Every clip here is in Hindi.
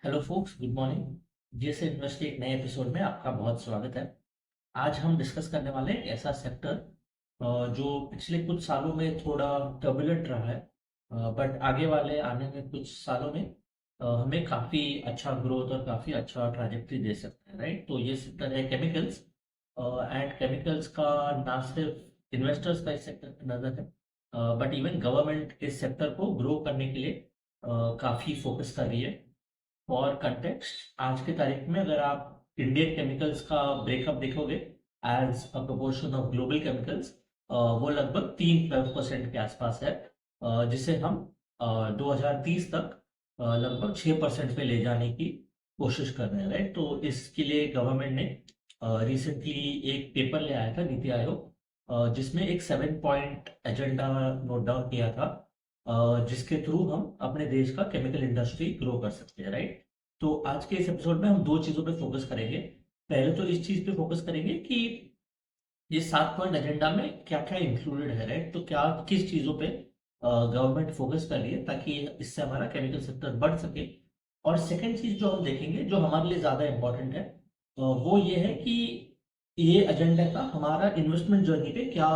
Hello focus, good morning. GS invest के एक नए एपिसोड में आपका बहुत स्वागत है। आज हम डिस्कस करने वाले हैं एक ऐसा सेक्टर जो पिछले कुछ सालों में थोड़ा टर्बुलेंट रहा है, बट आगे वाले आने में कुछ सालों में हमें काफ़ी अच्छा ग्रोथ और काफ़ी अच्छा ट्रैजेक्टरी दे सकता है, राइट। तो ये सेक्टर है केमिकल्स। एंड केमिकल्स का ना सिर्फ इन्वेस्टर्स का इस सेक्टर पर नज़र है, बट इवन गवर्नमेंट इस सेक्टर को ग्रो करने के लिए काफ़ी फोकस कर रही है। फॉर कंटेक्स्ट, आज की तारीख में अगर आप इंडियन केमिकल्स का ब्रेकअप देखोगे as a proportion of global chemicals, वो लगभग 3% के आसपास है, जिसे हम 2030 तक लगभग 6% पे ले जाने की कोशिश कर रहे हैं, राइट। तो इसके लिए गवर्नमेंट ने रिसेंटली एक पेपर ले आया था, नीति आयोग, जिसमें एक 7 पॉइंट एजेंडा नोट डाउन किया था, जिसके थ्रू हम अपने देश का केमिकल इंडस्ट्री ग्रो कर सकते हैं, राइट। तो आज के इस एपिसोड में हम दो चीज़ों पे फोकस करेंगे। पहले तो इस चीज़ पे फोकस करेंगे कि ये 7 पॉइंट एजेंडा में क्या क्या इंक्लूडेड है, राइट। तो क्या किस चीज़ों पे गवर्नमेंट फोकस कर रही है ताकि इससे हमारा केमिकल सेक्टर बढ़ सके। और सेकंड चीज़ जो हम देखेंगे, जो हमारे लिए ज़्यादा इंपॉर्टेंट है, वो ये है कि ये एजेंडा का हमारा इन्वेस्टमेंट जर्नी पे क्या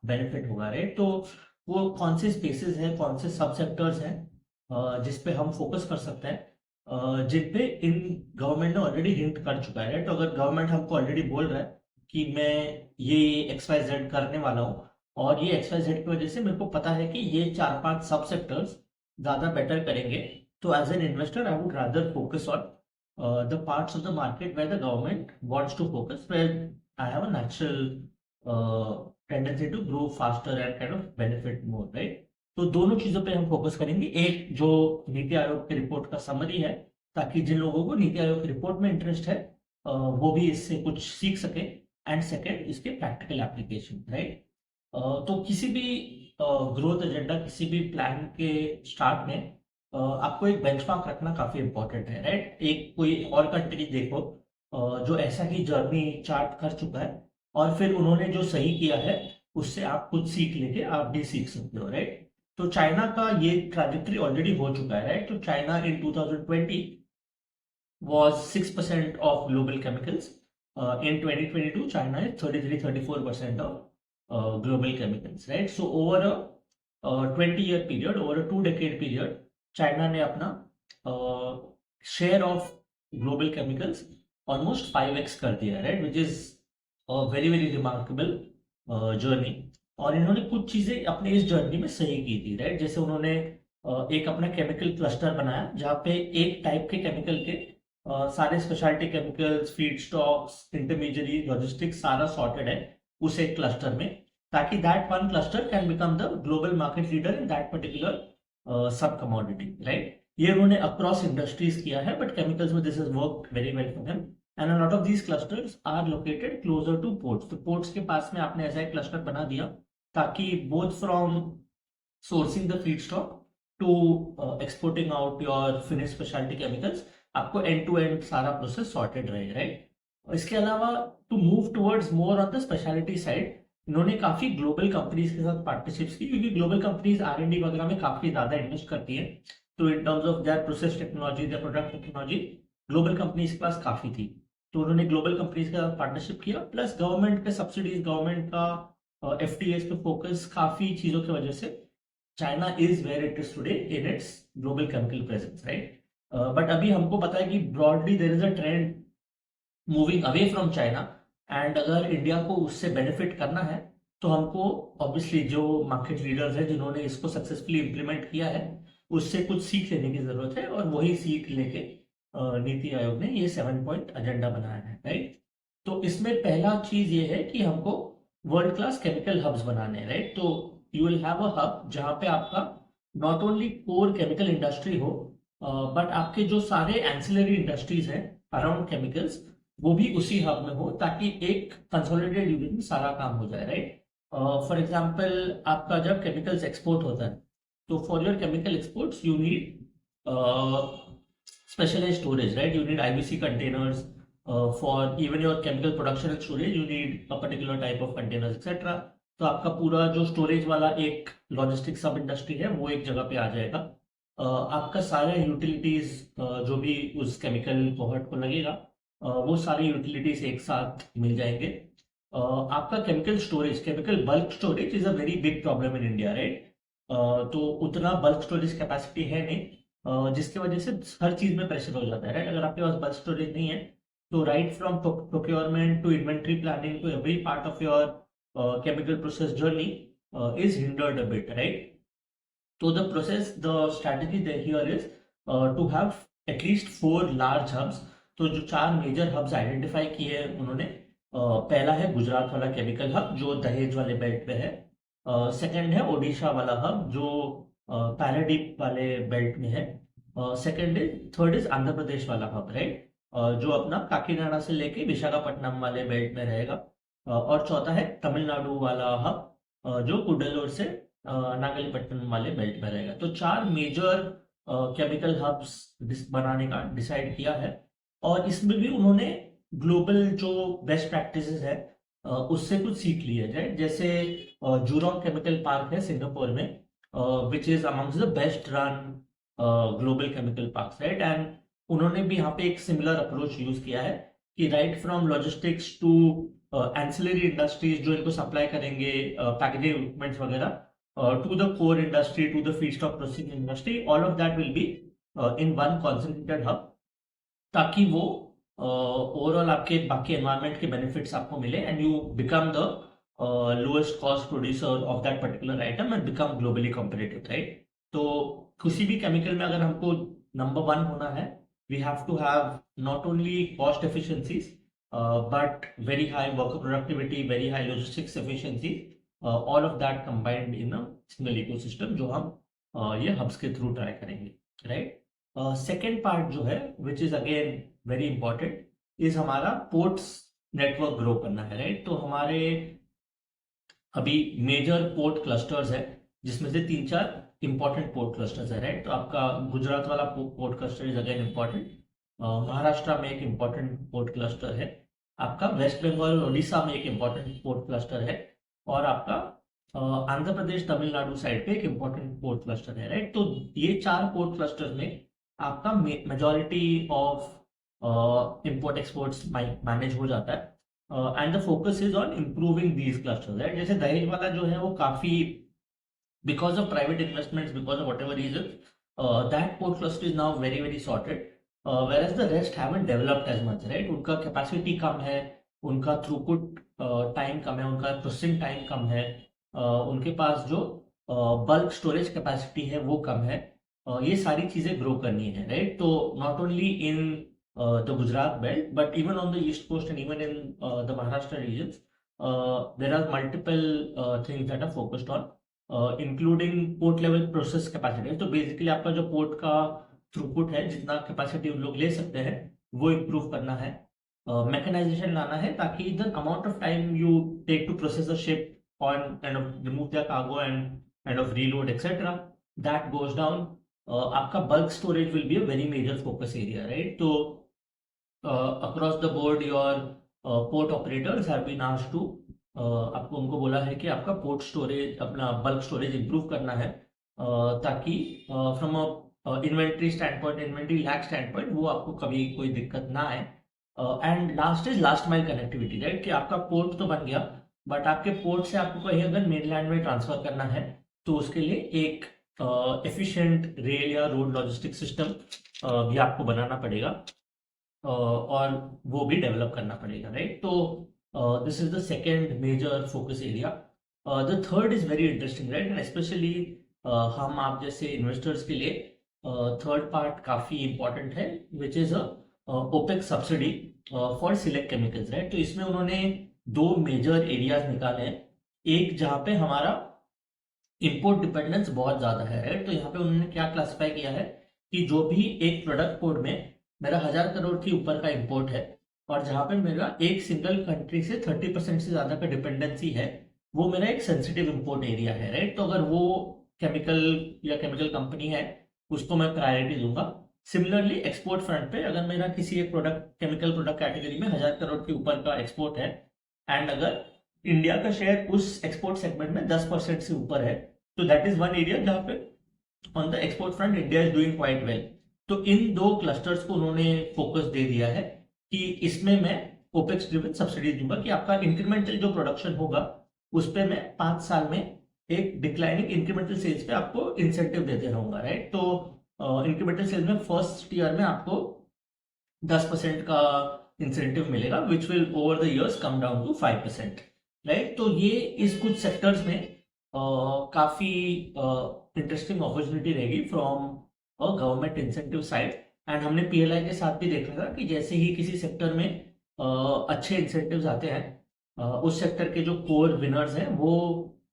बेनिफिट होगा, राइट। तो वो कौन से स्पेसेस हैं, कौन से सब सेक्टर्स हैं जिस पे हम फोकस कर सकते हैं, जिन पे इन गवर्नमेंट ने ऑलरेडी हिंट कर चुका है, राइट। तो अगर गवर्नमेंट हमको ऑलरेडी बोल रहा है कि मैं ये एक्स वाई जेड करने वाला हूँ, और ये एक्स वाई जेड की वजह से मेरे को पता है कि ये 4-5 सब सेक्टर्स ज़्यादा बेटर करेंगे, तो as an investor I would rather focus on the parts of the market where the government wants to focus, where I have a natural tendency to grow faster and kind of benefit more, right? तो दोनों चीजों पे हम फोकस करेंगे। एक जो नीति आयोग की रिपोर्ट का समरी है, ताकि जिन लोगों को नीति आयोग की रिपोर्ट में इंटरेस्ट है वो भी इससे कुछ सीख सके। एंड सेकेंड, इसके प्रैक्टिकल एप्लीकेशन, राइट। तो किसी भी ग्रोथ एजेंडा, किसी भी प्लान के स्टार्ट में आपको एक बेंचमार्क रखना काफी इंपॉर्टेंट है, राइट। एक कोई और कंट्री देखो जो ऐसा ही जर्नी चार्ट कर चुका है, और फिर उन्होंने जो सही किया है उससे आप कुछ सीख लेके आप भी सीख सकते हो, राइट। तो चाइना का ये ट्रैजेक्टरी ऑलरेडी हो चुका है, राइट। तो China in 2020 was 6% of global chemicals. In 2022, China is 33-34% of global chemicals, right? So over a 20-year period, over a 2 decade period, China ने अपना share of global chemicals almost 5x कर दिया, right? Which is a very very remarkable journey. और इन्होंने कुछ चीजें अपने इस जर्नी में सही की थी, राइट। जैसे उन्होंने एक अपना केमिकल क्लस्टर बनाया, जहाँ पे एक टाइप के केमिकल के सारे specialty chemicals, feed stocks, intermediary, logistics सारा सॉर्टेड है उस एक क्लस्टर में, ताकि that one cluster can become the global market leader in that particular sub commodity, right. ये उन्होंने अक्रॉस इंडस्ट्रीज किया है, बट केमिकल्स में this is work very well for them. And a lot of these clusters are located closer to ports. तो पोर्ट्स के पास में आपने ऐसा एक क्लस्टर बना दिया, ताकि both from sourcing the feedstock to exporting out your finish specialty chemicals, आपको एंड टू एंड सारा प्रोसेस सॉर्टेड रहेगा, राइट। इसके अलावा to move towards more on the specialty side, इन्होंने काफी ग्लोबल कंपनीज के साथ पार्टनरशिप्स की, क्योंकि ग्लोबल कंपनीज R&D वगैरह में काफी ज्यादा इन्वेस्ट करती है। तो in terms of their process technology, their product technology, global companies के पास काफी थी। तो उन्होंने ग्लोबल कंपनीज के साथ पार्टनरशिप किया, प्लस गवर्नमेंट पे सब्सिडीज, गवर्नमेंट का FTAs पे फोकस, काफी चीजों की वजह से China is where it is today in its global chemical presence, right. But अभी हमको पता है कि broadly there is a trend moving away from China, and अगर इंडिया को उससे बेनिफिट करना है, तो हमको ऑब्वियसली जो मार्केट लीडर्स हैं जिन्होंने इसको सक्सेसफुली इंप्लीमेंट किया है, उससे कुछ सीख लेने की जरूरत है, और वही सीख लेके नीति आयोग ने ये 7 पॉइंट एजेंडा बनाया है, राइट। तो इसमें पहला चीज ये है कि हमको वर्ल्ड क्लास केमिकल हब्स बनाने हैं, राइट। तो you will have a hub जहाँ पे आपका not only core chemical industry हो, बट आपके जो सारे एंसिलरी इंडस्ट्रीज हैं अराउंड केमिकल्स, वो भी उसी हब में हो, ताकि एक कंसोलिडेटेड यूनिट में सारा काम हो जाए, राइट। फॉर एग्जाम्पल, आपका जब केमिकल्स एक्सपोर्ट होता है, तो for your chemical exports you need specialized storage, right? You need IBC containers. For even your chemical production and storage, you need a particular type of containers, etc. तो आपका पूरा जो स्टोरेज वाला एक लॉजिस्टिक सब इंडस्ट्री है, वो एक जगह पे आ जाएगा। आपका सारे यूटिलिटीज जो भी उस केमिकल कोहर्ट को लगेगा, वो सारी यूटिलिटीज एक साथ मिल जाएंगे। आपका chemical bulk storage is a very big problem in India, right? तो उतना बल्क स्टोरेज कैपेसिटी है नहीं, जिसकी वजह से हर चीज में प्रेशर हो जाता है, राइट? अगर आपके पास बल्क स्टोरेज नहीं है तो right from procurement to inventory planning to every part of your chemical process journey is hindered a bit, right? So the strategy there here is to have at least 4 large hubs. तो जो 4 मेजर हब्स आइडेंटिफाई किए हैं उन्होंने, पहला है गुजरात वाला केमिकल हब जो दहेज वाले बेल्ट पे है। सेकंड है ओडिशा वाला हब जो पैराडीप वाले बेल्ट में है। थर्ड इज आंध्र प्रदेश वाला हब, राइट? जो अपना काकीनाडा से लेके विशाखापट्टनम वाले बेल्ट में रहेगा। और चौथा है तमिलनाडु वाला हब जो कुडलोर से नागलीपट्टनम वाले बेल्ट में रहेगा। तो 4 मेजर केमिकल हब्स बनाने का डिसाइड किया है, और इसमें भी उन्होंने ग्लोबल जो बेस्ट प्रैक्टिसेस है उससे कुछ सीख लिया जाए। जैसे जूरोंग केमिकल पार्क है सिंगापुर में, which is amongst the best run global chemical park, right? And उन्होंने भी यहाँ पे एक सिमिलर अप्रोच यूज किया है कि right from logistics to ancillary industries जो इनको सप्लाई करेंगे पैकेजिंग इक्विपमेंट्स वगैरह, to the core industry, to the feedstock processing industry, all of that will be in one concentrated hub, ताकि वो ओवरऑल आपके बाकी एनवायरमेंट के बेनिफिट्स आपको मिले and you become the lowest cost producer of that particular item and become globally competitive, right? तो किसी भी केमिकल में अगर हमको नंबर 1 होना है, we have to have not only cost efficiencies but very high worker productivity, very high logistics efficiency, all of that combined in a single ecosystem, जो हम ये हब्स के थ्रू ट्राई करेंगे, राइट? सेकेंड पार्ट जो है which is again very important is हमारा पोर्ट्स नेटवर्क ग्रो करना है, राइट? तो हमारे अभी मेजर पोर्ट क्लस्टर्स है जिसमें से 3-4 इंपॉर्टेंट पोर्ट क्लस्टर्स है, राइट? तो आपका गुजरात वाला port cluster is again important, Maharashtra में एक इंपॉर्टेंट पोर्ट क्लस्टर है, आपका वेस्ट बंगाल और उड़ीसा में एक इंपॉर्टेंट पोर्ट क्लस्टर है, और आपका आंध्र प्रदेश तमिलनाडु साइड पे एक इंपॉर्टेंट पोर्ट क्लस्टर है, राइट? तो ये 4 पोर्ट क्लस्टर में आपका majority of import exports manage हो जाता है, and the focus is on improving these clusters, right? जैसे दहेज वाला जो है वो काफी because of private investments, because of whatever reason, that port cluster is now very very sorted, whereas the rest haven't developed as much, right? उनका कैपेसिटी कम है, उनका थ्रूपुट टाइम कम है, उनका प्रोसेसिंग टाइम कम है, उनके पास जो बल्क स्टोरेज कैपेसिटी है वो कम है, ये सारी चीजें ग्रो करनी है, राइट? तो not only in the Gujarat belt but even on the east coast and even in the Maharashtra regions there are multiple things that are focused on, including port level process capacity. तो बेसिकली आपका जो पोर्ट का थ्रूपुट है, जितना कैपेसिटी उन लोग ले सकते हैं, वो इम्प्रूव करना है, मैकेनाइजेशन लाना है, ताकि the amount of time you take to process the ship on kind of remove their cargo and kind of reload etc, that goes down. आपका bulk storage will be a very major focus area, right? तो across the board your port operators have been asked to आपको उनको बोला है कि आपका पोर्ट स्टोरेज, अपना बल्क स्टोरेज इंप्रूव करना है, ताकि from a inventory standpoint, inventory lack standpoint, वो आपको कभी कोई दिक्कत ना आए। And last is last mile connectivity, right? कि आपका पोर्ट तो बन गया, बट आपके पोर्ट से आपको कहीं अगर मेनलैंड में ट्रांसफर करना है तो उसके लिए एक एफिशिएंट रेल या रोड लॉजिस्टिक सिस्टम भी आपको बनाना पड़ेगा, और वो भी डेवलप करना पड़ेगा, राइट? तो this is the second major focus area. The third is very interesting, right? And specially हम आप जैसे इन्वेस्टर्स के लिए थर्ड पार्ट काफी इंपॉर्टेंट है, which is opex subsidy for select chemicals, right? तो इसमें उन्होंने 2 मेजर एरियाज निकाले हैं। एक जहां पे हमारा इंपोर्ट डिपेंडेंस बहुत ज्यादा है, राइट? तो यहाँ पे उन्होंने क्या क्लासिफाई किया है कि जो भी एक प्रोडक्ट कोड में मेरा 1000 करोड़ के ऊपर का इंपोर्ट है, और जहां पे मेरा एक सिंगल कंट्री से 30% से ज्यादा का डिपेंडेंसी है, वो मेरा एक सेंसिटिव इंपोर्ट एरिया है, राइट? तो अगर वो केमिकल या केमिकल कंपनी है, उसको मैं प्रायोरिटी दूंगा। सिमिलरली एक्सपोर्ट फ्रंट पे अगर मेरा किसी एक प्रोडक्ट, केमिकल प्रोडक्ट कैटेगरी में 1000 करोड़ के ऊपर का एक्सपोर्ट है, एंड अगर इंडिया का शेयर उस एक्सपोर्ट सेगमेंट में 10% से ऊपर है, तो दैट इज वन एरिया जहां पे on the export front India is doing quite well. तो इन दो क्लस्टर्स को उन्होंने फोकस दे दिया है कि इसमें मैं ओपेक्स ड्रिवन सब्सिडीज दूंगा कि आपका इंक्रीमेंटल जो प्रोडक्शन होगा उस पर मैं 5 साल में एक डिक्लाइनिंग इंक्रीमेंटल सेल्स पे आपको इंसेंटिव देते रहूंगा, राइट। तो इंक्रीमेंटल सेल्स में फर्स्ट ईयर में आपको 10% का इंसेंटिव मिलेगा which will over the years come down to 5%, right. तो ये इस कुछ सेक्टर्स में काफी इंटरेस्टिंग अपॉर्चुनिटी रहेगी from government incentive side. And हमने पीएलआई के साथ भी देखा था कि जैसे ही किसी सेक्टर में अच्छे इंसेंटिव्स आते हैं, उस सेक्टर के जो कोर विनर्स हैं वो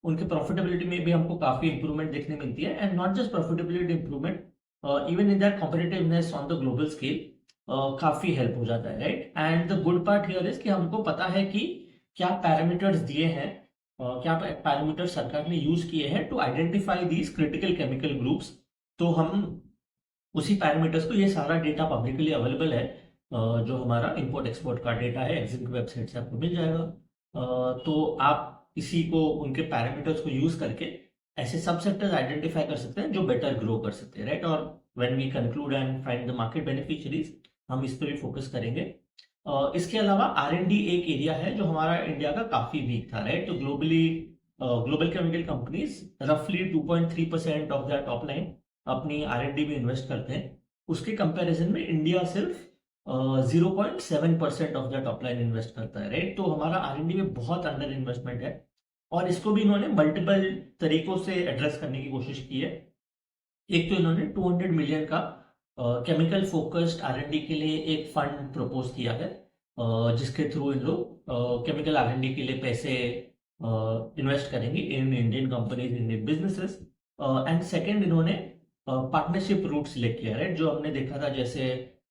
उनके प्रॉफिटेबिलिटी में भी हमको काफी इंप्रूवमेंट देखने मिलती है। And not just profitability improvement, even in that competitiveness on the global scale काफी हेल्प हो जाता है, right. And the good part here is कि हमको पता है कि क्या पैरामीटर्स दिए हैं, क्या पैरामीटर सरकार ने यूज किए हैं to identify these critical chemical groups. तो हम उसी पैरामीटर्स को, ये सारा डेटा पब्लिकली अवेलेबल है, जो हमारा इंपोर्ट एक्सपोर्ट का डेटा है एक्जिम की वेबसाइट से आपको मिल जाएगा। तो आप इसी को, उनके पैरामीटर्स को यूज करके ऐसे सब सेक्टर्स आइडेंटिफाई कर सकते हैं जो बेटर ग्रो कर सकते हैं, राइट। और when we conclude and find the market beneficiaries, हम इस पर भी फोकस करेंगे। इसके अलावा R&D एक एरिया है जो हमारा इंडिया का काफी वीक था, राइट। तो ग्लोबली ग्लोबल केमिकल कंपनीज रफली 2.3% ऑफ दैट टॉप लाइन अपनी R&D में इन्वेस्ट करते हैं। उसके कंपैरिजन में इंडिया सिर्फ 0.7% of the top line invest करता है, राइट। तो हमारा R&D में बहुत अंडर इन्वेस्टमेंट है और इसको भी इन्होंने मल्टीपल तरीकों से एड्रेस करने की कोशिश की है। एक तो इन्होंने 200 मिलियन का केमिकल फोकस्ड R&D के लिए एक फंड प्रपोज किया है, जिसके थ्रू इन लोग केमिकल R&D के लिए पैसे इन्वेस्ट करेंगे in Indian companies, Indian businesses. And second, इन्होंने पार्टनरशिप रूट सिलेक्ट किया, राइट। जो हमने देखा था जैसे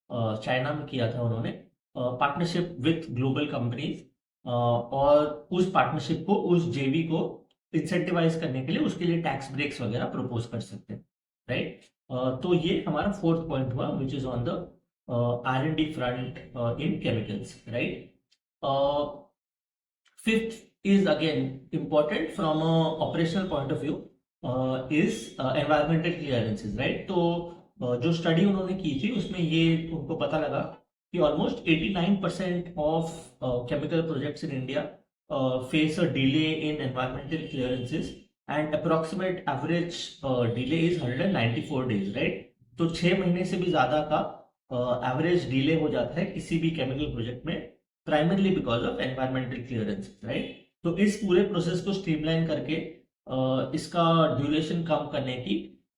चाइना में किया था उन्होंने पार्टनरशिप विथ ग्लोबल कंपनीज, और उस पार्टनरशिप को, उस जेवी को इंसेंटिवाइज करने के लिए उसके लिए टैक्स ब्रेक्स वगैरह प्रपोज कर सकते हैं, राइट। तो ये हमारा फोर्थ पॉइंट हुआ which is on the R&D front in chemicals, right. Fifth is again important from a operational point of view, is environmental clearances, right। तो जो स्टडी उन्होंने की थी उसमें ये उनको पता लगा कि almost 89% of chemical projects in India face a delay in environmental clearances and approximate average delay is 194 days, right. तो 6 महीने से भी ज्यादा का एवरेज डिले हो जाता है किसी भी केमिकल प्रोजेक्ट में, primarily because of environmental clearance, right. तो इस पूरे प्रोसेस को स्ट्रीमलाइन करके इसका ड्यूरेशन कम करने की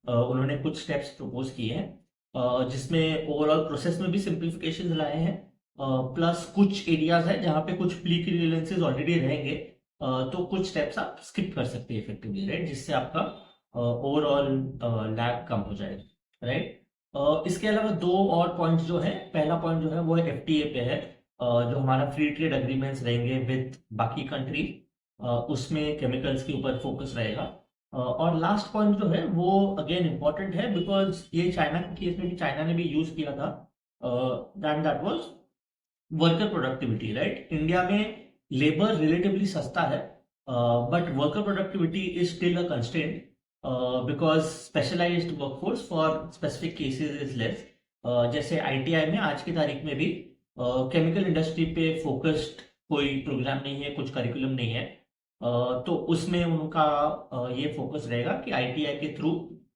उन्होंने कुछ स्टेप्स प्रपोज किए हैं, जिसमें ओवरऑल प्रोसेस में भी सिंप्लीफिकेशन लाए हैं, प्लस कुछ एरियाज है जहाँ पे कुछ प्री क्लियरेंसेस ऑलरेडी रहेंगे, तो कुछ स्टेप्स आप स्किप कर सकते हैं इफेक्टिवली, राइट, जिससे आपका ओवरऑल लैग कम हो जाएगा, राइट। इसके अलावा दो और पॉइंट्स जो है, पहला पॉइंट जो है वो FTA पे है, जो हमारा फ्री ट्रेड एग्रीमेंट्स रहेंगे विद बाकी कंट्री, उसमें केमिकल्स के ऊपर फोकस रहेगा। और लास्ट पॉइंट जो है वो अगेन इंपॉर्टेंट है बिकॉज ये चाइना के केस में भी चाइना ने भी यूज किया था, that was worker productivity, right. India में लेबर रिलेटिवली सस्ता है, but worker productivity is still a constraint because specialized workforce for specific cases is less. जैसे ITI में आज की तारीख में भी केमिकल इंडस्ट्री पे फोकस्ड कोई प्रोग्राम नहीं है, कुछ करिकुलम नहीं है, तो उसमें उनका ये फोकस रहेगा कि ITI के थ्रू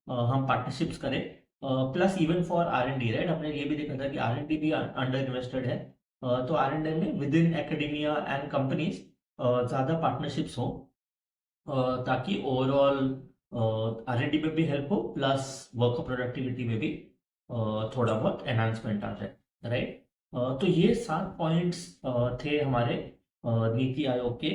हम पार्टनरशिप्स करें, plus even for R&D, right. हमने ये भी देखा था कि R&D भी अंडर इन्वेस्टेड है, तो R&D में with in academia and companies ज़्यादा पार्टनरशिप्स हो, ताकि ओवरऑल R&D में भी हेल्प हो, प्लस वर्क प्रोडक्टिविटी में भी थोड़ा बहुत एनहांसमेंट आ जाए, राइट। तो ये 7 पॉइंट्स थे हमारे नीति आयोग के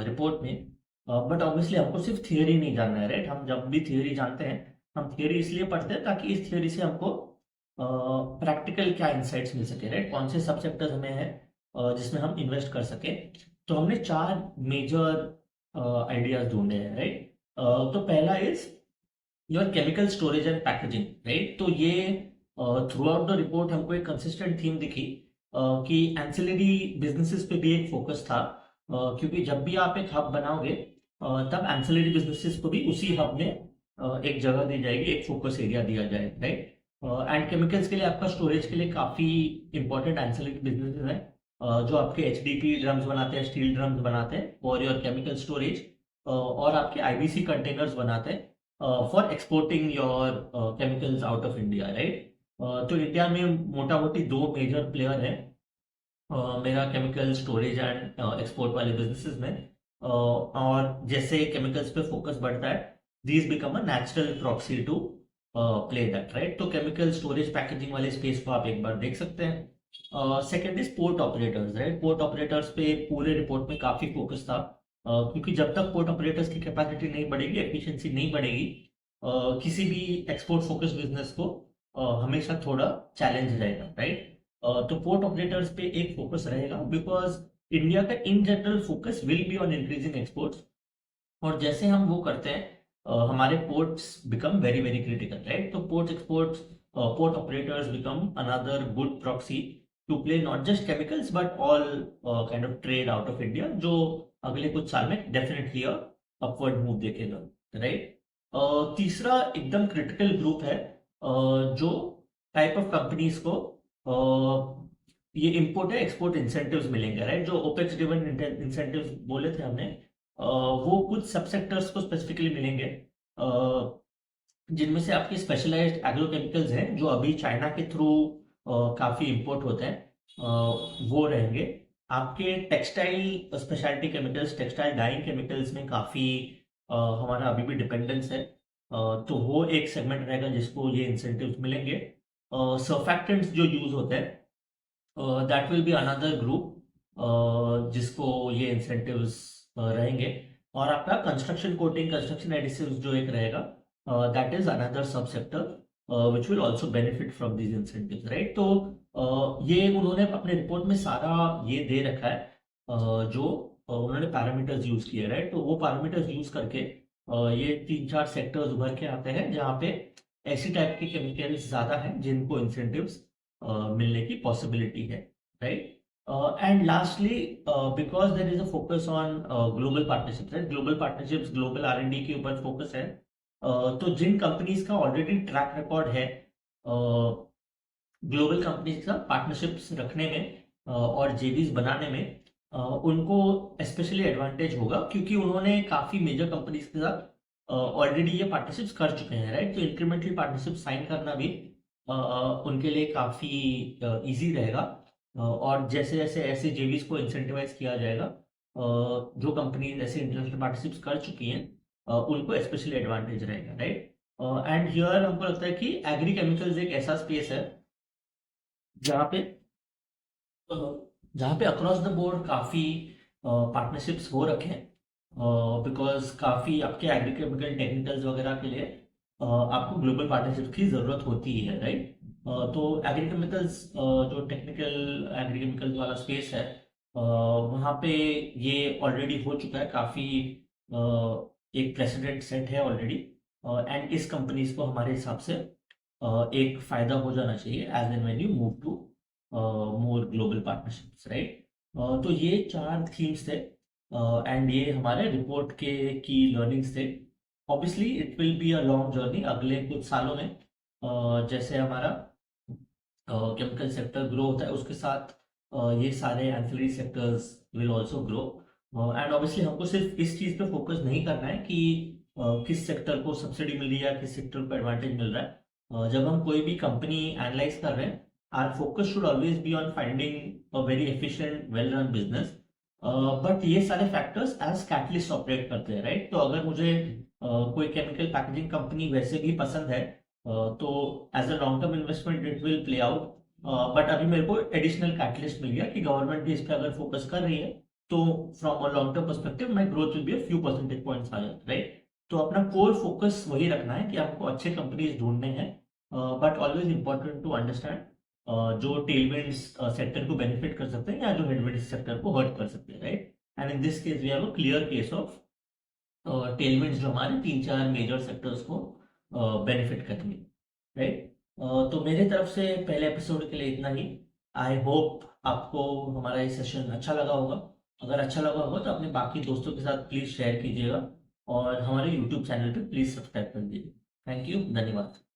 रिपोर्ट में, बट ऑब्वियसली हमको सिर्फ थियोरी नहीं जानना है, राइट। हम जब भी थियोरी जानते हैं, हम थियोरी इसलिए पढ़ते हैं ताकि इस थियोरी से हमको प्रैक्टिकल क्या इंसाइट्स मिल सके, राइट, कौन से सब सेक्टर्स हमें हैं जिसमें हम इन्वेस्ट कर सके। तो हमने 4 मेजर आइडियाज ढूंढे हैं, राइट। तो पहला is your chemical storage and packaging, right. तो ये थ्रू आउट द रिपोर्ट हमको एक कंसिस्टेंट थीम दिखी कि एंसिलरी बिजनेसेस पे भी एक फोकस था, क्योंकि जब भी आप एक हब बनाओगे तब एंसिलरी बिजनेसेस को भी उसी हब में एक जगह दी जाएगी, एक फोकस एरिया दिया जाए, राइट। एंड केमिकल्स के लिए आपका स्टोरेज के लिए काफ़ी इंपॉर्टेंट एंसिलरी बिजनेसेस हैं, जो आपके एचडीपी ड्रम्स बनाते हैं, स्टील ड्रम्स बनाते हैं फॉर योर केमिकल स्टोरेज, और आपके आईबीसी कंटेनर्स बनाते हैं for exporting your chemicals out of India, right. तो इंडिया में मोटा मोटी दो मेजर प्लेयर हैं मेरा केमिकल स्टोरेज एंड एक्सपोर्ट वाले बिजनेसेस में, और जैसे केमिकल्स पे फोकस बढ़ता है, these become a natural proxy to play that, right. तो केमिकल स्टोरेज पैकेजिंग वाले स्पेस को आप एक बार देख सकते हैं। Second is port operators, right. Port operators पे पूरे रिपोर्ट में काफी फोकस था, क्योंकि जब तक पोर्ट ऑपरेटर्स की कैपेसिटी नहीं बढ़ेगी, एफिशिएंसी नहीं बढ़ेगी, किसी भी एक्सपोर्ट फोकस बिजनेस को हमेशा थोड़ा चैलेंज रहेगा, राइट। तो पोर्ट ऑपरेटर्स पे एक फोकस रहेगा, बिकॉज इंडिया का in general focus will be on increasing exports, और जैसे हम वो करते हैं हमारे ports become very very critical, right. तो port exports, port operators become another good proxy to play not just chemicals but all kind of trade out of India, जो अगले कुछ साल में डेफिनेटली अपवर्ड मूव देखेगा, राइट। तीसरा एकदम क्रिटिकल ग्रुप है, जो टाइप ऑफ कंपनीज को ये इंपोर्ट या एक्सपोर्ट इंसेंटिव्स मिलेंगे, राइट। जो ओपेक्स ड्रिवन इंसेंटिव्स बोले थे हमने, वो कुछ सब सेक्टर्स को स्पेसिफिकली मिलेंगे, जिनमें से आपके स्पेशलाइज्ड एग्रोकेमिकल्स हैं जो अभी चाइना के थ्रू काफी इंपोर्ट होते हैं, वो रहेंगे। आपके textile specialty chemicals, textile dyeing chemicals में काफी हमारा अभी भी डिपेंडेंस है, तो वो एक सेगमेंट रहेगा जिसको ये इंसेंटिव्स मिलेंगे। सर्फैक्टेंट्स जो यूज होते हैं, that will be another group जिसको ये इंसेंटिव्स रहेंगे। और आपका कंस्ट्रक्शन कोटिंग, कंस्ट्रक्शन एडिसिव्स जो एक रहेगा, दैट इज अनदर सब sector which will also benefit from these incentives, right. तो ये उन्होंने अपने रिपोर्ट में सारा ये दे रखा है, जो उन्होंने पैरामीटर्स यूज किए, राइट। तो वो पैरामीटर्स यूज करके ये 3-4 सेक्टर्स उभर के आते हैं जहाँ पे ऐसी टाइप के केमिकल्स ज्यादा हैं जिनको इंसेंटिव्स मिलने की पॉसिबिलिटी है, right. And lastly, because there is a focus on global partnerships, right. Global partnerships, global R&D के ऊपर फोकस है, तो जिन कंपनीज का ऑलरेडी ट्रैक रिकॉर्ड है ग्लोबल कंपनीज के साथ पार्टनरशिप्स रखने में और जेवीज बनाने में, उनको स्पेशली एडवांटेज होगा, क्योंकि उन्होंने काफी मेजर कंपनीज के साथ ऑलरेडी ये पार्टनरशिप्स कर चुके हैं, राइट। तो इंक्रीमेंटली पार्टनरशिप साइन करना भी उनके लिए काफी इजी रहेगा, और जैसे जैसे ऐसे जेवीज को इंसेंटिवाइज किया जाएगा, जो कंपनी ऐसे इंटरनेशनल पार्टनरशिप्स कर चुकी हैं उनको स्पेशली एडवांटेज रहेगा, राइट। एंड हियर हमको लगता है कि एग्री केमिकल्स एक ऐसा स्पेस है जहाँ पे अक्रॉस द बोर्ड काफी पार्टनरशिप्स हो रखे हैं, बिकॉज काफी आपके एग्रीकेमिकल टेक्निकल्स वगैरह के लिए आपको ग्लोबल पार्टनरशिप की जरूरत होती है, राइट। तो एग्रीकेमिकल्स, जो टेक्निकल एग्रीकेमिकल्स वाला स्पेस है, वहाँ पे ये ऑलरेडी हो चुका है काफी, एक प्रेसिडेंट सेट है ऑलरेडी, एंड इस कंपनीज को हमारे हिसाब से एक फायदा हो जाना चाहिए as and when you move to more global partnerships, right. तो ये 4 थीम्स थे, एंड ये हमारे रिपोर्ट के की लर्निंग्स थे। Obviously it will be a long journey अगले कुछ सालों में, जैसे हमारा केमिकल सेक्टर ग्रो होता है उसके साथ ये सारे ancillary sectors will also grow, and obviously हमको सिर्फ इस चीज पे फोकस नहीं करना है कि किस सेक्टर को सब्सिडी मिल रही है या किस सेक्टर को एडवांटेज मिल रहा है। जब हम कोई भी कंपनी एनालाइज कर रहे हैं, our focus should always be on finding a very efficient well run business, but ये सारे फैक्टर्स एज कैटलिस्ट ऑपरेट करते हैं, राइट। तो अगर मुझे कोई केमिकल पैकेजिंग कंपनी वैसे भी पसंद है, तो as a long term investment it will play out, but अभी मेरे को एडिशनल कैटलिस्ट मिल गया कि गवर्नमेंट भी इस पर अगर फोकस कर रही है, तो from a long term perspective my growth will be a few percentage points higher, right. तो अपना कोर फोकस वही रखना है कि आपको अच्छे कंपनीज ढूंढने हैं, but always important to understand जो टेलविंड्स सेक्टर को बेनिफिट कर सकते हैं या जो हेडविंड्स सेक्टर को हर्ट कर सकते हैं, right. And in this case we have a clear case of tailwinds जो हमारे 3-4 मेजर सेक्टर्स को बेनिफिट करेंगे, राइट। तो मेरे तरफ से पहले एपिसोड के लिए इतना ही। आई होप आपको हमारा ये सेशन अच्छा लगा होगा। अगर अच्छा लगा होगा तो अपने बाकी दोस्तों के साथ प्लीज शेयर कीजिएगा, और हमारे यूट्यूब चैनल पे प्लीज सब्सक्राइब कर दीजिए। थैंक यू, धन्यवाद।